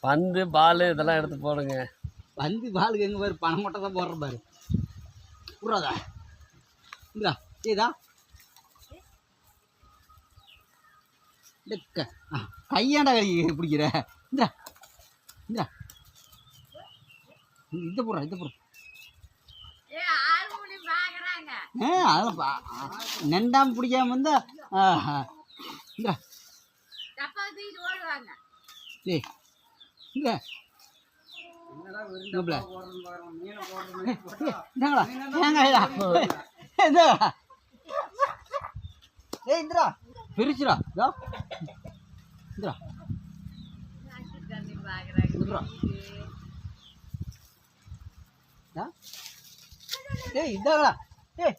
பந்து பால் இதெல்லாம் எடுத்து போடுங்க. பந்து பாலுக்கு எங்கே பாரு, பணம் மட்டும் தான் போடுற பாரு. விட்றாதா இந்தா ஏதா இந்த கையாண்டா கறி பிடிக்கிற. இந்தா இந்தா இதை போடுறா இதை போடுற. அதெல்லாம் நெண்டாமல் பிடிக்காம இருந்தா இந்தா ஏய் இந்தா இந்திரா பிரிச்சுடா இந்திரா ஏய் இந்தாடா ஏய்